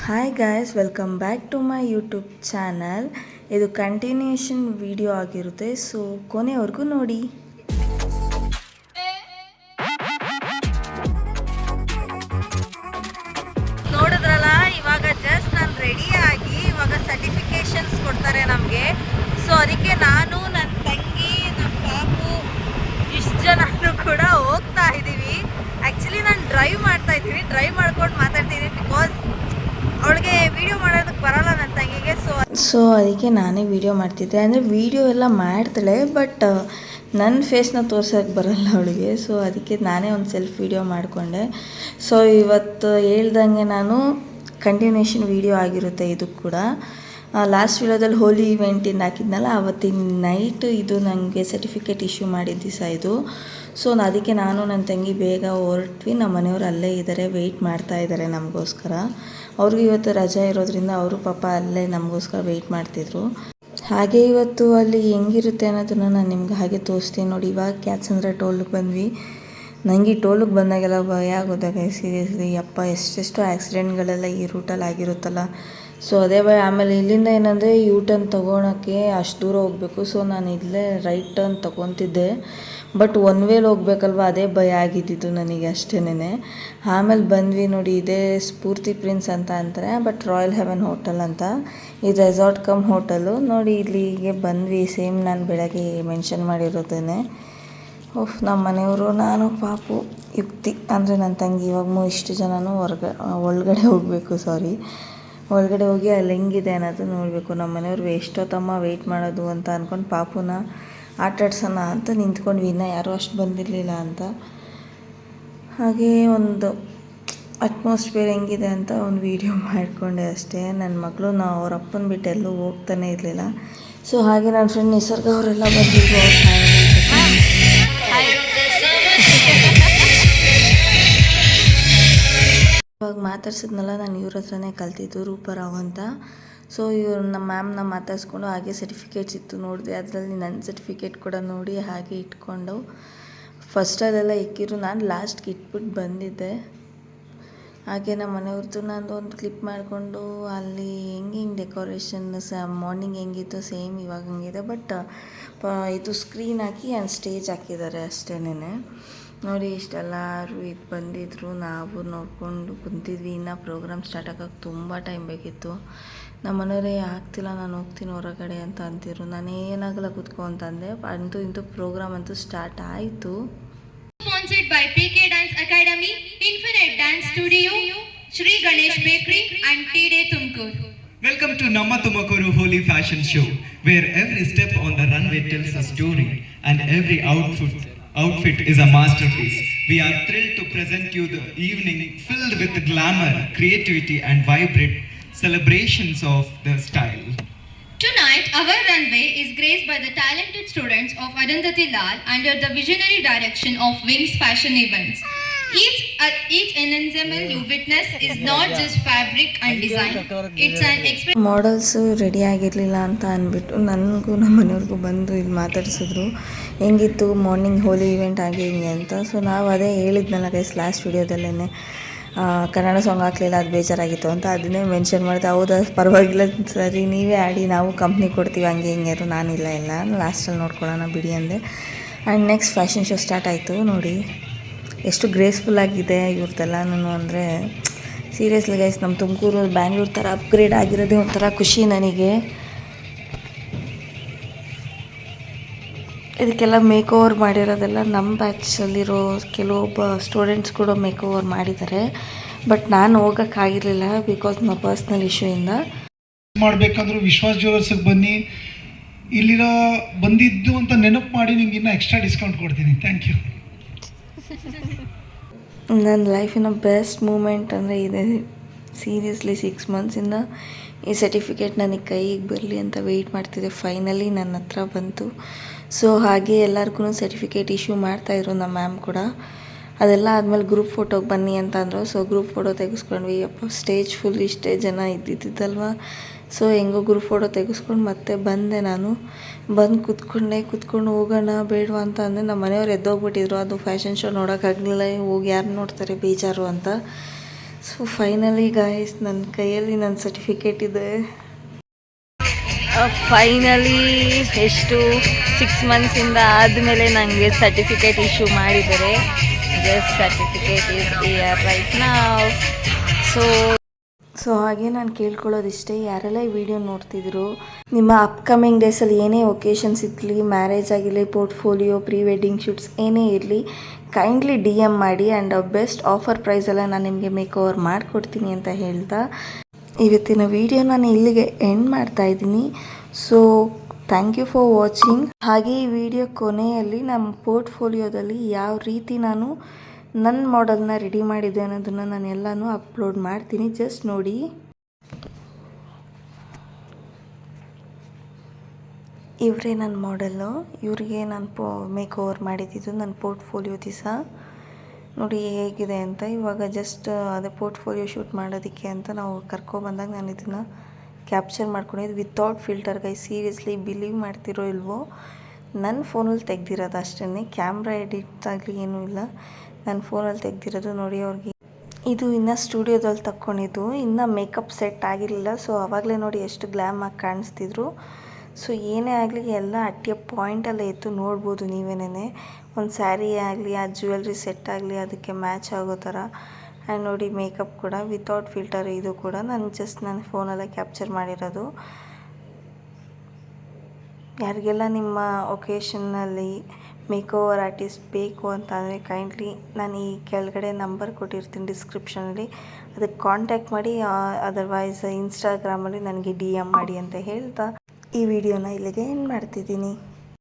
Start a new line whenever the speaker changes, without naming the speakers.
Hi guys, welcome back to my YouTube channel. ಇದು continuation video ಆಗಿರುತ್ತೆ, so ಕೊನೆವರೆಗೂ ನೋಡಿ. ನೋಡಿದ್ರಲ್ಲ, ಇವಾಗ ಜಸ್ಟ್ ನಾನು ರೆಡಿಯಾಗಿ ಇವಾಗ ಸರ್ಟಿಫಿಕೇಷನ್ಸ್ ಕೊಡ್ತಾರೆ ನಮಗೆ. ಸೊ ಅದಕ್ಕೆ ನಾನು, ನನ್ನ ತಂಗಿ, ನಮ್ಮ ಪಾಪು ಇಷ್ಟು ಜನನು ಕೂಡ ಹೋಗ್ತಾ ಇದ್ದೀವಿ. ಆ್ಯಕ್ಚುಲಿ ನಾನು ಡ್ರೈವ್ ಮಾಡ್ತಾ ಇದ್ದೀವಿ, ಡ್ರೈವ್ ಮಾಡ್ಕೊಂಡು ಮಾತಾಡ್ತಿದ್ದೀನಿ ಬಿಕಾಸ್ ಅವಳಿಗೆ ವೀಡಿಯೋ ಮಾಡೋದಕ್ಕೆ ಬರೋಲ್ಲ ನನ್ನ ತಂಗಿಗೆ. ಸೊ ಅದಕ್ಕೆ ನಾನೇ ವೀಡಿಯೋ ಮಾಡ್ತಿದ್ದೆ. ಅಂದರೆ ವೀಡಿಯೋ ಎಲ್ಲ ಮಾಡ್ತಾಳೆ, ಬಟ್ ನನ್ನ ಫೇಸ್ನ ತೋರ್ಸೋಕ್ಕೆ ಬರಲ್ಲ ಅವಳಿಗೆ. ಸೊ ಅದಕ್ಕೆ ನಾನೇ ಒಂದು ಸೆಲ್ಫ್ ವೀಡಿಯೋ ಮಾಡಿಕೊಂಡೆ. ಸೊ ಇವತ್ತು ಹೇಳ್ದಂಗೆ ನಾನು ಕಂಟಿನ್ಯೂಷನ್ ವೀಡಿಯೋ ಆಗಿರುತ್ತೆ ಇದು ಕೂಡ. ಲಾಸ್ಟ್ ವೀಡಿಯೋದಲ್ಲಿ ಹೋಲಿ ಇವೆಂಟಿಂದ ಹಾಕಿದ್ನಲ್ಲ, ಆವತ್ತಿನ ನೈಟ್ ಇದು ನನಗೆ ಸರ್ಟಿಫಿಕೇಟ್ ಇಶ್ಯೂ ಮಾಡಿದ ದಿವಸ ಇದು. ಸೊ ಅದಕ್ಕೆ ನಾನು ನನ್ನ ತಂಗಿ ಬೇಗ ಹೊರಟ್ವಿ. ನಮ್ಮ ಮನೆಯವರು ಅಲ್ಲೇ ಇದ್ದಾರೆ, ವೆಯ್ಟ್ ಮಾಡ್ತಾ ಇದ್ದಾರೆ ನಮಗೋಸ್ಕರ. ಅವ್ರಿಗೂ ಇವತ್ತು ರಜೆ ಇರೋದ್ರಿಂದ ಅವರು ಪಾಪ ಅಲ್ಲೇ ನಮಗೋಸ್ಕರ ವೆಯ್ಟ್ ಮಾಡ್ತಿದ್ರು. ಹಾಗೆ ಇವತ್ತು ಅಲ್ಲಿ ಹೆಂಗಿರುತ್ತೆ ಅನ್ನೋದನ್ನು ನಾನು ನಿಮ್ಗೆ ಹಾಗೆ ತೋರಿಸ್ತೀನಿ ನೋಡಿ. ಇವಾಗ ಕ್ಯಾತ್ಸಂದ್ರ ಟೋಲ್ಗೆ ಬಂದ್ವಿ. ನನಗೆ ಈ ಟೋಲ್ಗೆ ಬಂದಾಗೆಲ್ಲ ಭಯ ಆಗೋದಾಗ ಸೀರಿಯಸ್ಲಿ, ಅಪ್ಪ ಎಷ್ಟೆಷ್ಟು ಆ್ಯಕ್ಸಿಡೆಂಟ್ಗಳೆಲ್ಲ ಈ ರೂಟಲ್ಲಿ ಆಗಿರುತ್ತಲ್ಲ. ಸೊ ಅದೇ ಭಯ. ಆಮೇಲೆ ಇಲ್ಲಿಂದ ಏನಂದರೆ ಯೂ ಟರ್ನ್ ತೊಗೊಳಕ್ಕೆ ಅಷ್ಟು ದೂರ ಹೋಗಬೇಕು. ಸೊ ನಾನು ಇಲ್ಲೇ ರೈಟ್ ಟರ್ನ್ ತೊಗೊತಿದ್ದೆ, ಬಟ್ ಒನ್ ವೇಲಿ ಹೋಗ್ಬೇಕಲ್ವ, ಅದೇ ಭಯ ಆಗಿದ್ದಿದ್ದು ನನಗೆ ಅಷ್ಟೇನೆ. ಆಮೇಲೆ ಬಂದ್ವಿ ನೋಡಿ, ಇದೇ ಸ್ಫೂರ್ತಿ ಪ್ರಿನ್ಸ್ ಅಂತ ಅಂತಾರೆ, ಬಟ್ ರಾಯಲ್ ಹೆವೆನ್ ಹೋಟೆಲ್ ಅಂತ. ಇದು ರೆಸಾರ್ಟ್ ಕಮ್ ಹೋಟೆಲು ನೋಡಿ. ಇಲ್ಲಿಗೆ ಬಂದ್ವಿ, ಸೇಮ್ ನಾನು ಬೆಳಗ್ಗೆ ಮೆನ್ಷನ್ ಮಾಡಿರೋದೇನೆ. ನಮ್ಮ ಮನೆಯವರು, ನಾನು, ಪಾಪು, ಯುಕ್ತಿ ಅಂದರೆ ನನ್ನ ತಂಗಿ. ಇವಾಗ ಇಷ್ಟು ಜನನೂ ಒಳಗಡೆ ಹೋಗಬೇಕು. ಒಳಗಡೆ ಹೋಗಿ ಅಲ್ಲಿ ಹೆಂಗಿದೆ ಅನ್ನೋದು ನೋಡಬೇಕು. ನಮ್ಮ ಮನೆಯವ್ರು ಎಷ್ಟೊತ್ತಮ್ಮ ವೆಯ್ಟ್ ಮಾಡೋದು ಅಂತ ಅಂದ್ಕೊಂಡು ಪಾಪುನ ಆಟಾಡ್ಸೋಣ ಅಂತ ನಿಂತ್ಕೊಂಡ್ವಿ. ಇನ್ನೂ ಯಾರೂ ಅಷ್ಟು ಬಂದಿರಲಿಲ್ಲ ಅಂತ. ಹಾಗೇ ಒಂದು ಅಟ್ಮಾಸ್ಫಿಯರ್ ಹೆಂಗಿದೆ ಅಂತ ಒಂದು ವೀಡಿಯೋ ಮಾಡಿಕೊಂಡೆ ಅಷ್ಟೇ. ನನ್ನ ಮಗಳು ಅವ್ರ ಅಪ್ಪನ ಬಿಟ್ಟು ಎಲ್ಲೂ ಹೋಗ್ತಾನೆ ಇರಲಿಲ್ಲ. ಸೊ ಹಾಗೆ ನನ್ನ ಫ್ರೆಂಡ್ ನಿಸರ್ಗ ಅವರೆಲ್ಲ ಬಂದಿದ್ರು. ಇವಾಗ ಮಾತಾಡ್ಸಿದ್ನಲ್ಲ, ನಾನು ಇವ್ರ ಹತ್ರನೇ ಕಲ್ತಿದ್ದು, ರೂಪರಾವ್ ಅಂತ. ಸೊ ಇವ್ರು ನಮ್ಮ ಮ್ಯಾಮ್ನ ಮಾತಾಡಿಸ್ಕೊಂಡು ಹಾಗೆ ಸರ್ಟಿಫಿಕೇಟ್ಸ್ ಇತ್ತು ನೋಡಿದೆ. ಅದರಲ್ಲಿ ನನ್ನ ಸರ್ಟಿಫಿಕೇಟ್ ಕೂಡ ನೋಡಿ ಹಾಗೆ ಇಟ್ಕೊಂಡು, ಫಸ್ಟಲ್ಲೆಲ್ಲ ಇಕ್ಕಿರು, ನಾನು ಲಾಸ್ಟ್ಗೆ ಇಟ್ಬಿಟ್ಟು ಬಂದಿದ್ದೆ. ಹಾಗೆ ನಮ್ಮ ಮನೆಯವ್ರದ್ದು ನಂದು ಒಂದು ಕ್ಲಿಪ್ ಮಾಡಿಕೊಂಡು, ಅಲ್ಲಿ ಹೆಂಗೆ ಡೆಕೋರೇಷನ್ ಮಾರ್ನಿಂಗ್ ಹೆಂಗಿತ್ತು ಸೇಮ್ ಇವಾಗ ಹಂಗಿದೆ. ಬಟ್ ಇದು ಸ್ಕ್ರೀನ್ ಹಾಕಿ ಆ್ಯಂಡ್ ಸ್ಟೇಜ್ ಹಾಕಿದ್ದಾರೆ ಅಷ್ಟೇನೆ ನೋಡಿ. ಇಷ್ಟೆಲ್ಲರೂ ಇದು ಬಂದಿದ್ದರು, ನಾವು ನೋಡಿಕೊಂಡು ಕುಂತಿದ್ವಿ. ಇನ್ನು ಪ್ರೋಗ್ರಾಮ್ ಸ್ಟಾರ್ಟ್ ಆಗೋಕ್ಕೆ ತುಂಬ ಟೈಮ್ ಬೇಕಿತ್ತು. ನಮ್ಮ ಮನೆಯವರೇ ಆಗ್ತಿಲ್ಲ, ನಾನು ಹೋಗ್ತೀನಿ ಹೊರಗಡೆ ಅಂತ ಅಂತಿರು. ನಾನು ಏನಾಗಲ್ಲ ಕೂತ್ಕೊ ಅಂತಂದೆ. ಅಂತೂ ಇಂತೂ ಪ್ರೋಗ್ರಾಮ್ ಅಂತೂ ಸ್ಟಾರ್ಟ್ ಆಯಿತು.
Sponsored by PK Dance Academy, Infinite Dance Studio, Shri Ganesh Bakery and T-Day Tumkur.
Welcome to Namma Tumakuru Holy Fashion Show, where every step on the runway tells a story and every outfit is a masterpiece. We are thrilled to present you the evening filled with glamour, creativity and vibrant celebrations of the style.
Tonight, our runway is graced by the talented students of Arundhati Lal under the visionary direction of Wings Fashion Events. Each ensemble you witness is not just fabric and design, it's an experience.
Models ready ಆಗಿರಲಿಲ್ಲ ಅಂತ ಅಂದ್ಬಿಟ್ಟು ನನಗೂ ನಮ್ಮ ಮನೆಯವ್ರಿಗೂ ಬಂದು ಇಲ್ಲಿ ಮಾತಾಡಿಸಿದ್ರು, ಹೆಂಗಿತ್ತು morning ಹೋಲಿ event ಆಗಿ ಹಿಂಗೆ ಅಂತ. ಸೊ ನಾವು ಅದೇ ಹೇಳಿದ್ನಲ್ಲ ಗೈಸ್ ಲಾಸ್ಟ್ ವಿಡಿಯೋದಲ್ಲೇ, ಕನ್ನಡ ಸಾಂಗ್ ಹಾಕಲಿಲ್ಲ, ಅದು ಬೇಜಾರಾಗಿತ್ತು ಅಂತ. ಅದನ್ನೇ ಮೆನ್ಷನ್ ಮಾಡಿದೆ. ಹೌದಾ, ಪರವಾಗಿಲ್ಲ ಸರಿ, ನೀವೇ ಆಡಿ, ನಾವು ಕಂಪ್ನಿ ಕೊಡ್ತೀವಿ, ಹಂಗೆ ಹಿಂಗೆ. ನಾನಿಲ್ಲ ಲಾಸ್ಟಲ್ಲಿ ನೋಡ್ಕೊಳ್ಳೋಣ ಬಿಡಿ ಅಂದೆ. And next fashion show start ಆಯಿತು ನೋಡಿ. ಎಷ್ಟು ಗ್ರೇಸ್ಫುಲ್ಲಾಗಿದೆ ಇವ್ರದ್ದೆಲ್ಲನೂ ಅಂದರೆ ಸೀರಿಯಸ್ಲಿ ಗೈಸ್, ನಮ್ಮ ತುಮಕೂರು ಬ್ಯಾಂಗ್ಳೂರು ಥರ ಅಪ್ಗ್ರೇಡ್ ಆಗಿರೋದೇ ಒಂಥರ ಖುಷಿ ನನಗೆ. ಇದಕ್ಕೆಲ್ಲ ಮೇಕ್ ಓವರ್ ಮಾಡಿರೋದೆಲ್ಲ ನಮ್ಮ ಬ್ಯಾಚಲ್ಲಿರೋ ಕೆಲವೊಬ್ಬ ಸ್ಟೂಡೆಂಟ್ಸ್ ಕೂಡ ಮೇಕ್ ಓವರ್ ಮಾಡಿದ್ದಾರೆ. ಬಟ್ ನಾನು ಹೋಗೋಕ್ಕಾಗಿರಲಿಲ್ಲ ಬಿಕಾಸ್ ನಮ್ಮ ಪರ್ಸ್ನಲ್ ಇಶ್ಯೂಯಿಂದ.
ಮಾಡಬೇಕಂದ್ರೂ ವಿಶ್ವಾಸ್ ಜ್ಯುವೆಲರ್ಸ್ಗೆ ಬನ್ನಿ, ಇಲ್ಲಿರೋ ಬಂದಿದ್ದು ಅಂತ ನೆನಪು ಮಾಡಿ ನಿಮ್ಗೆ ಇನ್ನೂ ಎಕ್ಸ್ಟ್ರಾ ಡಿಸ್ಕೌಂಟ್ ಕೊಡ್ತೀನಿ. Thank you.
ನನ್ನ ಲೈಫಿನ ಬೆಸ್ಟ್ ಮೂಮೆಂಟ್ ಅಂದರೆ ಇದೆ. ಸೀರಿಯಸ್ಲಿ 6 ಮಂತ್ಸಿಂದ ಈ ಸರ್ಟಿಫಿಕೇಟ್ ನನಗೆ ಕೈಗೆ ಬರಲಿ ಅಂತ ವೆಯ್ಟ್ ಮಾಡ್ತಿದ್ದೆ. ಫೈನಲಿ ನನ್ನ ಹತ್ರ ಬಂತು. ಸೊ ಹಾಗೆ ಎಲ್ಲರಿಗೂ ಸರ್ಟಿಫಿಕೇಟ್ ಇಶ್ಯೂ ಮಾಡ್ತಾಯಿದ್ರು ನಮ್ಮ ಮ್ಯಾಮ್ ಕೂಡ. ಅದೆಲ್ಲ ಆದಮೇಲೆ ಗ್ರೂಪ್ ಫೋಟೋಗೆ ಬನ್ನಿ ಅಂತ ಅಂದರು. ಸೊ ಗ್ರೂಪ್ ಫೋಟೋ ತೆಗೆಸ್ಕೊಂಡ್ವಿ. ಸ್ಟೇಜ್ ಫುಲ್ ಇಷ್ಟೇ ಜನ ಇದ್ದಿದ್ದಲ್ವ. ಸೊ ಹೆಂಗೋ ಗ್ರೂಪ್ ಫೋಟೋ ತೆಗೆಸ್ಕೊಂಡು ಮತ್ತೆ ಬಂದೆ. ನಾನು ಬಂದು ಕೂತ್ಕೊಂಡು ಹೋಗೋಣ ಬೇಡವಾ ಅಂತ ಅಂದೆ. ನಮ್ಮ ಮನೆಯವ್ರು ಎದ್ದೋಗ್ಬಿಟ್ಟಿದ್ರು, ಅದು ಫ್ಯಾಷನ್ ಶೋ ನೋಡೋಕ್ಕಾಗಲಿಲ್ಲ, ಹೋಗಿ ಯಾರು ನೋಡ್ತಾರೆ ಬೇಜಾರು ಅಂತ. ಸೊ ಫೈನಲಿ ಗಾಯ್ಸ್ ನನ್ನ ಕೈಯಲ್ಲಿ ನನ್ನ ಸರ್ಟಿಫಿಕೇಟ್ ಇದೆ. ಫೈನಲಿ ಎಷ್ಟು 6 ಮಂತ್ಸಿಂದ ಆದಮೇಲೆ ನನಗೆ ಸರ್ಟಿಫಿಕೇಟ್ ಇಶ್ಯೂ ಮಾಡಿದ್ದಾರೆ. Just certificate is here right ನಾವ್. ಸೊ ಹಾಗೆ ನಾನು ಕೇಳ್ಕೊಳ್ಳೋದಿಷ್ಟೇ, ಯಾರೆಲ್ಲ ಈ ವಿಡಿಯೋ ನೋಡ್ತಿದ್ರು ನಿಮ್ಮ ಅಪ್ಕಮಿಂಗ್ ಡೇಸಲ್ಲಿ ಏನೇ ಒಕೇಶನ್ಸ್ ಇರಲಿ, ಮ್ಯಾರೇಜ್ ಆಗಿರಲಿ, ಪೋರ್ಟ್ಫೋಲಿಯೋ, ಪ್ರೀ ವೆಡ್ಡಿಂಗ್ ಶೂಟ್ಸ್ ಏನೇ ಇರಲಿ, ಕೈಂಡ್ಲಿ DM ಮಾಡಿ ಆ್ಯಂಡ್ ಬೆಸ್ಟ್ ಆಫರ್ ಪ್ರೈಸೆಲ್ಲ ನಾನು ನಿಮಗೆ ಮೇಕ್ ಓವರ್ ಮಾಡಿಕೊಡ್ತೀನಿ ಅಂತ ಹೇಳ್ತಾ ಇವತ್ತಿನ ವಿಡಿಯೋ ನಾನು ಇಲ್ಲಿಗೆ ಎಂಡ್ ಮಾಡ್ತಾ ಇದ್ದೀನಿ. So thank you for watching. ಹಾಗೆ ಈ ವಿಡಿಯೋ ಕೊನೆಯಲ್ಲಿ ನಮ್ಮ ಪೋರ್ಟ್ಫೋಲಿಯೋದಲ್ಲಿ ಯಾವ ರೀತಿ ನಾನು ನನ್ನ ಮಾಡೆಲ್ನ ರೆಡಿ ಮಾಡಿದ್ದೆ ಅನ್ನೋದನ್ನು ನಾನು ಎಲ್ಲನೂ ಅಪ್ಲೋಡ್ ಮಾಡ್ತೀನಿ, ಜಸ್ಟ್ ನೋಡಿ. ಇವರೇ ನನ್ನ ಮಾಡೆಲ್ಲು, ಇವರಿಗೆ ನಾನು ಮೇಕ್ ಓವರ್ ಮಾಡಿದ್ದು ನನ್ನ ಪೋರ್ಟ್ಫೋಲಿಯೋ ದಿವಸ. ನೋಡಿ ಹೇಗಿದೆ ಅಂತ. ಇವಾಗ ಜಸ್ಟ್ ಅದೇ ಪೋರ್ಟ್ಫೋಲಿಯೋ ಶೂಟ್ ಮಾಡೋದಕ್ಕೆ ಅಂತ ನಾವು ಕರ್ಕೊಬಂದಾಗ ನಾನು ಇದನ್ನು ಕ್ಯಾಪ್ಚರ್ ಮಾಡ್ಕೊಂಡಿದ್ದು ವಿತೌಟ್ ಫಿಲ್ಟರ್. ಗೈ ಸೀರಿಯಸ್ಲಿ ಬಿಲೀವ್ ಮಾಡ್ತಿರೋ ಇಲ್ವೋ, ನನ್ನ ಫೋನಲ್ಲಿ ತೆಗ್ದಿರೋದು ಅಷ್ಟೇ, ಕ್ಯಾಮ್ರಾ ಎಡಿಟ್ ಆಗಲಿ ಏನೂ ಇಲ್ಲ, ನನ್ನ ಫೋನಲ್ಲಿ ತೆಗ್ದಿರೋದು. ನೋಡಿ ಅವ್ರಿಗೆ ಇದು ಇನ್ನೂ ಸ್ಟುಡಿಯೋದಲ್ಲಿ ತಕ್ಕೊಂಡಿದ್ದು, ಇನ್ನೂ ಮೇಕಪ್ ಸೆಟ್ ಆಗಿರಲಿಲ್ಲ. ಸೊ ಆವಾಗಲೇ ನೋಡಿ ಎಷ್ಟು ಗ್ಲ್ಯಾಮ್ ಆಗಿ ಕಾಣಿಸ್ತಿದ್ರು. ಸೊ ಏನೇ ಆಗಲಿ ಎಲ್ಲ ಅಟ್ಟಿಯ ಪಾಯಿಂಟಲ್ಲೇ ಇತ್ತು, ನೋಡ್ಬೋದು ನೀವೇನೇ. ಒಂದು ಸ್ಯಾರಿ ಆಗಲಿ, ಆ ಜ್ಯುವೆಲ್ರಿ ಸೆಟ್ ಆಗಲಿ ಅದಕ್ಕೆ ಮ್ಯಾಚ್ ಆಗೋ ಥರ. ಆ್ಯಂಡ್ ನೋಡಿ ಮೇಕಪ್ ಕೂಡ ವಿತೌಟ್ ಫಿಲ್ಟರ್, ಇದು ಕೂಡ ನಾನು ಜಸ್ಟ್ ನನ್ನ ಫೋನಲ್ಲೇ ಕ್ಯಾಪ್ಚರ್ ಮಾಡಿರೋದು. ಯಾರಿಗೆಲ್ಲ ನಿಮ್ಮ ಒಕೇಶನ್ನಲ್ಲಿ ಮೇಕ್ ಓವರ್ ಆರ್ಟಿಸ್ಟ್ ಬೇಕು ಅಂತಂದರೆ ಕೈಂಡ್ಲಿ ನಾನು ಈ ಕೆಳಗಡೆ ನಂಬರ್ ಕೊಟ್ಟಿರ್ತೀನಿ ಡಿಸ್ಕ್ರಿಪ್ಷನಲ್ಲಿ, ಅದಕ್ಕೆ ಕಾಂಟ್ಯಾಕ್ಟ್ ಮಾಡಿ. ಅದರ್ವೈಸ್ ಇನ್ಸ್ಟಾಗ್ರಾಮಲ್ಲಿ ನನಗೆ DM ಮಾಡಿ ಅಂತ ಹೇಳ್ತಾ ಈ ವಿಡಿಯೋನ ಇಲ್ಲಿಗೆ ಎಂಡ್ ಮಾಡ್ತಿದ್ದೀನಿ.